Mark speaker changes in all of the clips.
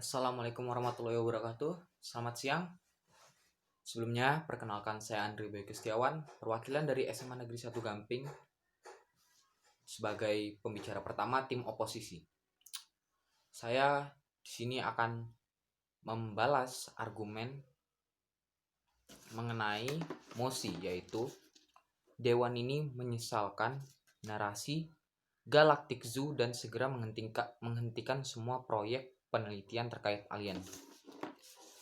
Speaker 1: Assalamualaikum warahmatullahi wabarakatuh. Selamat siang. Sebelumnya, perkenalkan saya Andri Bayu Kristiawan, perwakilan dari SMA Negeri 1 Gamping sebagai pembicara pertama tim oposisi. Saya di sini akan membalas argumen mengenai mosi, yaitu Dewan ini menyesalkan narasi Galactic Zoo dan segera menghentikan semua proyek penelitian terkait alien.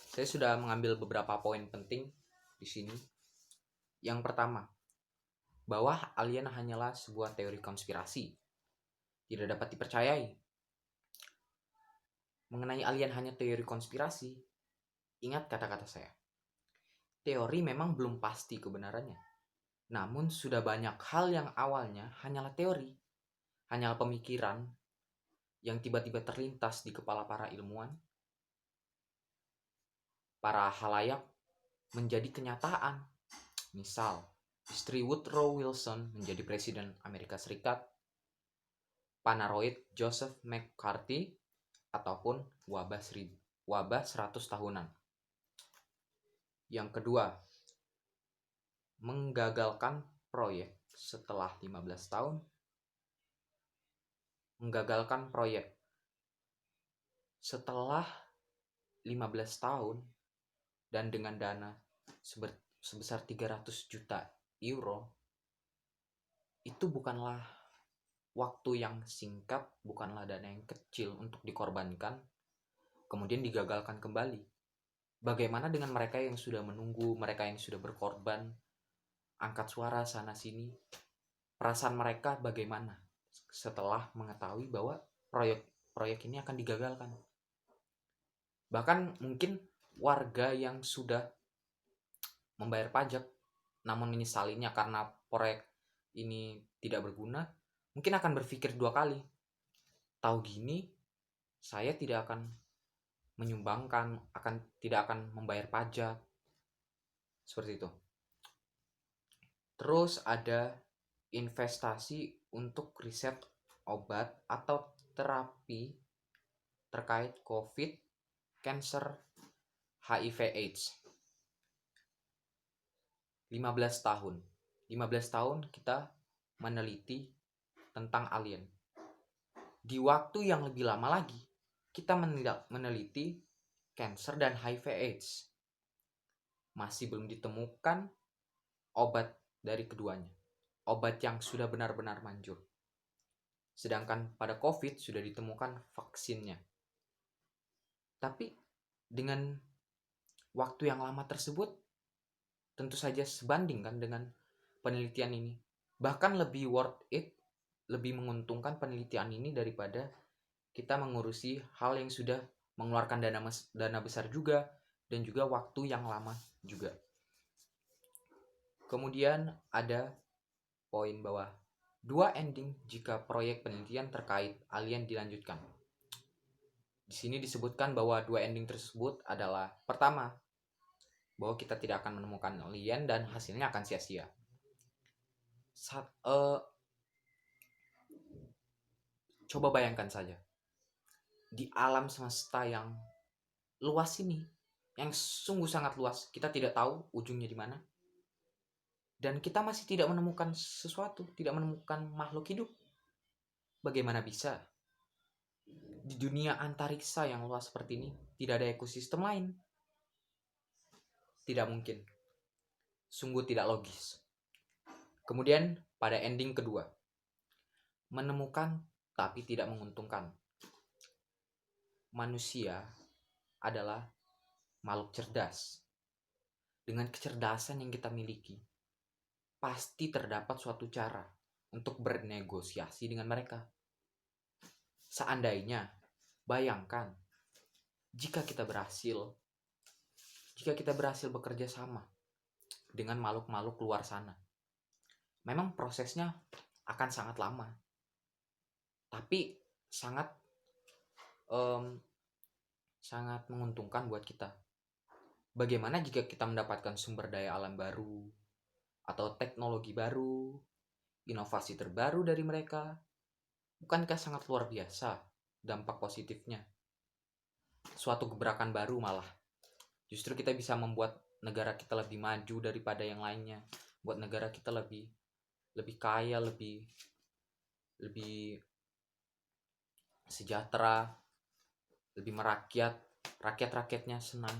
Speaker 1: Saya sudah mengambil beberapa poin penting di sini. Yang pertama, bahwa alien hanyalah sebuah teori konspirasi, tidak dapat dipercayai. Mengenai alien hanya teori konspirasi, ingat kata-kata saya. Teori memang belum pasti kebenarannya. Namun sudah banyak hal yang awalnya hanyalah teori, hanyalah pemikiran yang tiba-tiba terlintas di kepala para ilmuwan, para halayak menjadi kenyataan. Misal, istri Woodrow Wilson menjadi presiden Amerika Serikat, Panaroid Joseph McCarthy, ataupun wabah 100 tahunan. Yang kedua, menggagalkan proyek setelah 15 tahun. Menggagalkan proyek setelah 15 tahun dan dengan dana sebesar 300 juta euro, itu bukanlah waktu yang singkat, bukanlah dana yang kecil untuk dikorbankan, kemudian digagalkan kembali. Bagaimana dengan mereka yang sudah menunggu, mereka yang sudah berkorban, angkat suara sana sini? Perasaan mereka bagaimana setelah mengetahui bahwa proyek ini akan digagalkan? Bahkan mungkin warga yang sudah membayar pajak namun menyesalinya karena proyek ini tidak berguna, mungkin akan berpikir dua kali. Tahu gini, saya tidak akan menyumbangkan, tidak akan membayar pajak. Seperti itu. Terus ada investasi untuk riset obat atau terapi terkait COVID, cancer, HIV/AIDS. 15 tahun. 15 tahun kita meneliti tentang alien. Di waktu yang lebih lama lagi, kita meneliti cancer dan HIV/AIDS. Masih belum ditemukan obat dari keduanya. Obat yang sudah benar-benar manjur. Sedangkan pada COVID sudah ditemukan vaksinnya. Tapi dengan waktu yang lama tersebut, tentu saja sebanding kan dengan penelitian ini. Bahkan lebih worth it, lebih menguntungkan penelitian ini daripada kita mengurusi hal yang sudah mengeluarkan dana besar juga dan juga waktu yang lama juga. Kemudian ada poin bahwa 2 ending jika proyek penelitian terkait alien dilanjutkan. Di sini disebutkan bahwa 2 ending tersebut adalah, pertama, bahwa kita tidak akan menemukan alien dan hasilnya akan sia-sia. Coba bayangkan saja, di alam semesta yang luas ini, yang sungguh sangat luas, kita tidak tahu ujungnya di mana, dan kita masih tidak menemukan sesuatu, tidak menemukan makhluk hidup. Bagaimana bisa di dunia antariksa yang luas seperti ini tidak ada ekosistem lain? Tidak mungkin. Sungguh tidak logis. Kemudian pada ending kedua, menemukan tapi tidak menguntungkan. Manusia adalah makhluk cerdas. Dengan kecerdasan yang kita miliki, pasti terdapat suatu cara untuk bernegosiasi dengan mereka. Seandainya, bayangkan jika kita berhasil bekerja sama dengan makhluk-makhluk luar sana. Memang prosesnya akan sangat lama, tapi sangat menguntungkan buat kita. Bagaimana jika kita mendapatkan sumber daya alam baru atau teknologi baru, inovasi terbaru dari mereka? Bukankah sangat luar biasa dampak positifnya? suatu gebrakan baru, malah justru kita bisa membuat negara kita lebih maju daripada yang lainnya, buat negara kita lebih lebih kaya, lebih lebih sejahtera, lebih merakyat, rakyat-rakyatnya senang,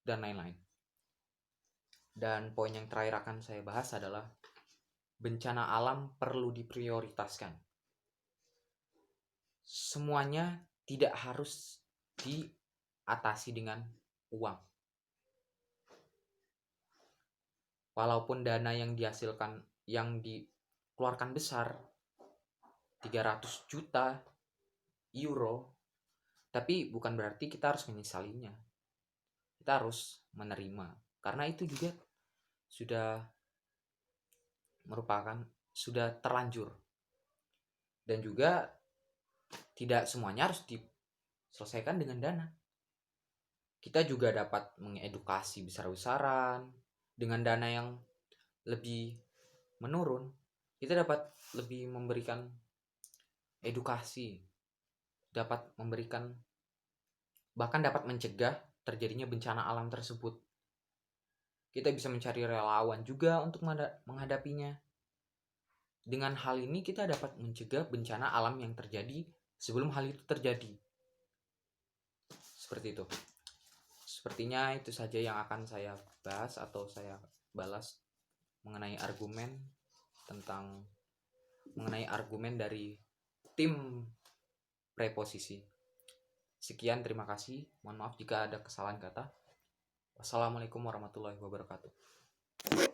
Speaker 1: dan lain-lain. Dan poin yang terakhir akan saya bahas adalah bencana alam perlu diprioritaskan. Semuanya tidak harus diatasi dengan uang. Walaupun dana yang dihasilkan, yang dikeluarkan besar, 300 juta euro, tapi bukan berarti kita harus menyesalinya. Kita harus menerima, karena itu juga sudah merupakan, sudah terlanjur. Dan juga tidak semuanya harus diselesaikan dengan dana. Kita juga dapat mengedukasi besar-besaran dengan dana yang lebih menurun. Kita dapat lebih memberikan edukasi, dapat memberikan, bahkan dapat mencegah terjadinya bencana alam tersebut. Kita bisa mencari relawan juga untuk menghadapinya. Dengan hal ini kita dapat mencegah bencana alam yang terjadi sebelum hal itu terjadi. Seperti itu. Sepertinya itu saja yang akan saya bahas atau saya balas mengenai argumen dari tim preposisi. Sekian, terima kasih. Mohon maaf jika ada kesalahan kata. Wassalamualaikum warahmatullahi wabarakatuh.